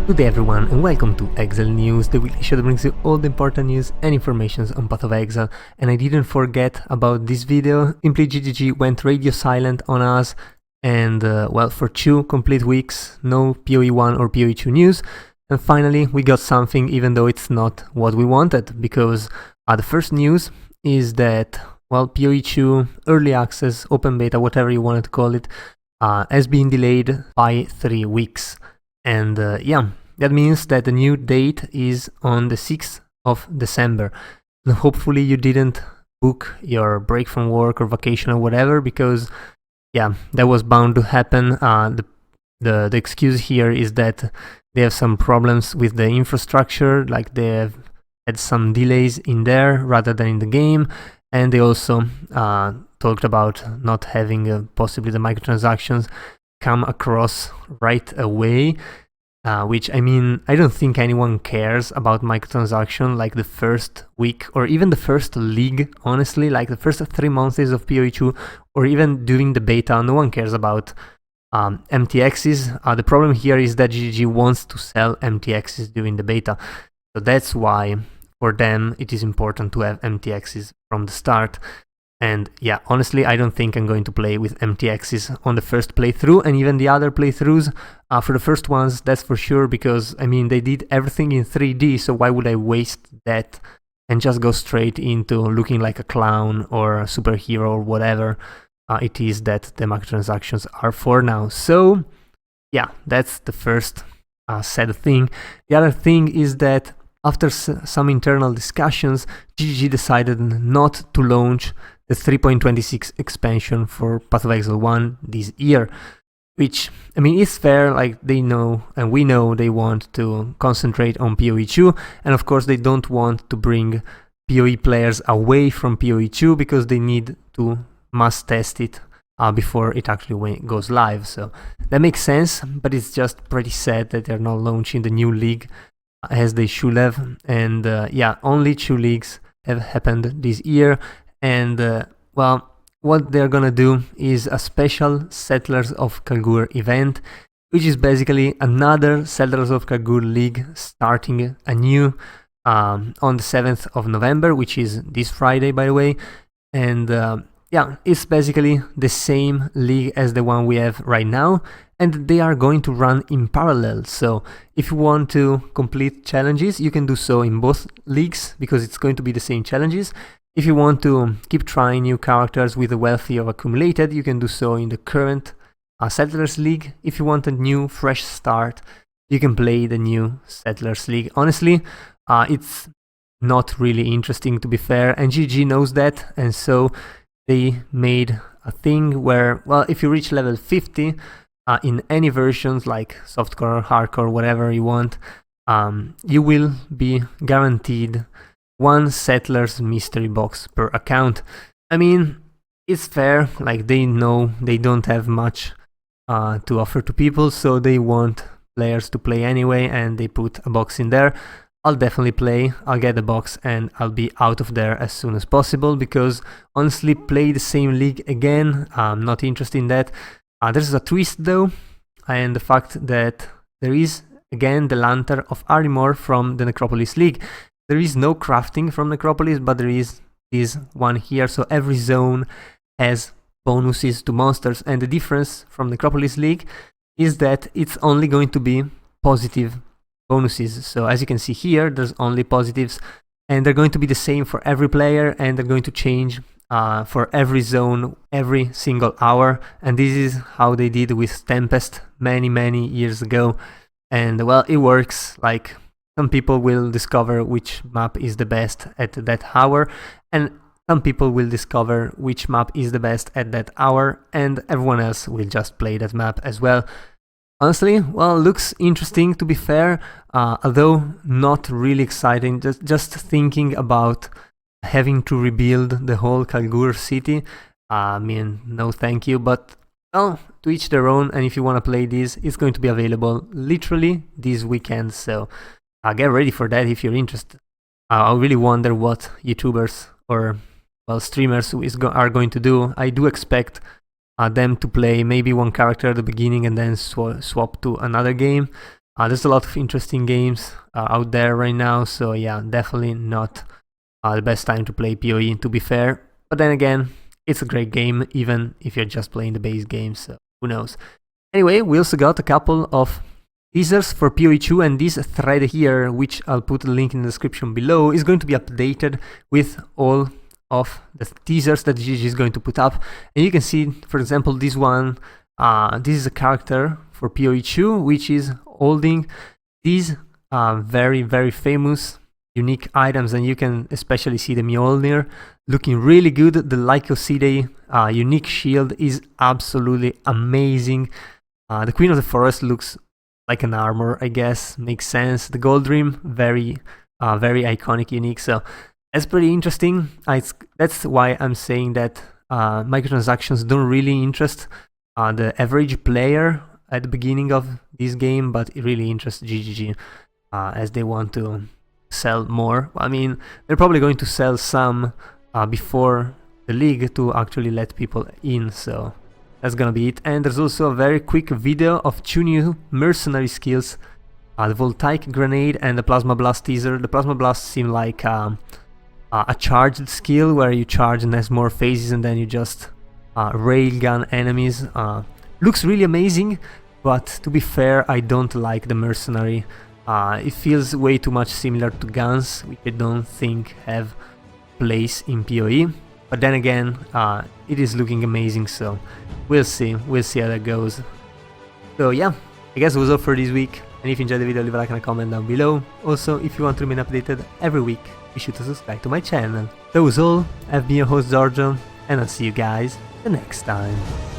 Good day everyone and welcome to Exile News, the weekly show that brings you all the important news and information on Path of Exile. And I didn't forget about this video. Simply GGG went radio silent on us and well, for 2 complete weeks, no PoE1 or PoE2 news. And finally we got something, even though it's not what we wanted, because the first news is that, well, PoE2 early access, open beta, whatever you wanted to call it, has been delayed by 3 weeks. And yeah, that means that the new date is on the 6th of December. And hopefully you didn't book your break from work or vacation or whatever, because yeah, that was bound to happen. The excuse here is that they have some problems with the infrastructure, like they have had some delays in there rather than in the game. And they also talked about not having possibly the microtransactions come across right away, which, I mean, I don't think anyone cares about microtransaction like the first week or even the first league, honestly, like the first 3 months of PoE2 or even during the beta. No one cares about MTXs. The problem here is that GGG wants to sell MTXs during the beta, so that's why for them it is important to have MTXs from the start. And yeah, honestly, I don't think I'm going to play with MTXs on the first playthrough, and even the other playthroughs. For the first ones, that's for sure, because, I mean, they did everything in 3D, so why would I waste that and just go straight into looking like a clown or a superhero or whatever it is that the microtransactions are for now. So yeah, that's the first sad thing. The other thing is that after some internal discussions, GGG decided not to launch the 3.26 expansion for Path of Exile 1 this year, which, I mean, is fair. Like, they know, and we know, they want to concentrate on PoE2, and of course they don't want to bring PoE players away from PoE2 because they need to mass test it before it actually goes live. So that makes sense, but it's just pretty sad that they're not launching the new league as they should have. And yeah, only 2 leagues have happened this year. And well, what they're gonna do is a special Settlers of Kalgur event, which is basically another Settlers of Kalgur league starting anew on the 7th of November, which is this Friday, by the way. And yeah, it's basically the same league as the one we have right now, and they are going to run in parallel. So if you want to complete challenges, you can do so in both leagues, because it's going to be the same challenges. If you want to keep trying new characters with the wealth you have accumulated, you can do so in the current Settlers League. If you want a new, fresh start, you can play the new Settlers League. Honestly, it's not really interesting, to be fair, and GG knows that, and so they made a thing where, well, if you reach level 50 in any versions, like softcore, hardcore, whatever you want, you will be guaranteed 1 Settlers mystery box per account. I mean, it's fair. Like, they know they don't have much to offer to people, so they want players to play anyway, and they put a box in there. I'll definitely play, I'll get the box, and I'll be out of there as soon as possible, because honestly, play the same league again, I'm not interested in that. There's a twist though, and the fact that there is again the Lantern of Arrimor from the Necropolis League. There is no crafting from Necropolis, but there is this one here, so every zone has bonuses to monsters, and the difference from Necropolis League is that it's only going to be positive bonuses. So as you can see here, there's only positives, and they're going to be the same for every player, and they're going to change for every zone every single hour. And this is how they did with Tempest many years ago, and well, it works. Like, some people will discover which map is the best at that hour, and some people will discover which map is the best at that hour, and everyone else will just play that map as well. Honestly, well, looks interesting, to be fair, although not really exciting. Just thinking about having to rebuild the whole Kalgur city, I mean, no thank you, but well, to each their own. And if you want to play this, it's going to be available literally this weekend, so get ready for that if you're interested. I really wonder what YouTubers or, well, streamers are going to do. I do expect them to play maybe one character at the beginning and then swap to another game. There's a lot of interesting games out there right now, so yeah, definitely not the best time to play PoE, to be fair. But then again, it's a great game, even if you're just playing the base game, so who knows. Anyway, we also got a couple of teasers for PoE2, and this thread here, which I'll put a link in the description below, is going to be updated with all of the teasers that GG is going to put up. And you can see, for example, this one, this is a character for PoE2, which is holding these very, very famous unique items, and you can especially see the Mjolnir looking really good. The Lycosidae unique shield is absolutely amazing. The Queen of the Forest looks like an armor, I guess, makes sense. The Gold Rim, very iconic, unique, so that's pretty interesting. That's why I'm saying that microtransactions don't really interest the average player at the beginning of this game, but it really interests GGG as they want to sell more. I mean, they're probably going to sell some before the league to actually let people in, so that's gonna be it. And there's also a very quick video of 2 new mercenary skills, the Voltaic Grenade and the Plasma Blast teaser. The Plasma Blast seem like a charged skill where you charge and has more phases and then you just railgun enemies. Looks really amazing, but to be fair, I don't like the mercenary. It feels way too much similar to guns, which I don't think have place in PoE. But then again, it is looking amazing, so we'll see how that goes. So yeah, I guess it was all for this week, and if you enjoyed the video, leave a like and a comment down below. Also, if you want to remain updated every week, be sure to subscribe to my channel. That was all, I've been your host Giorgio, and I'll see you guys the next time.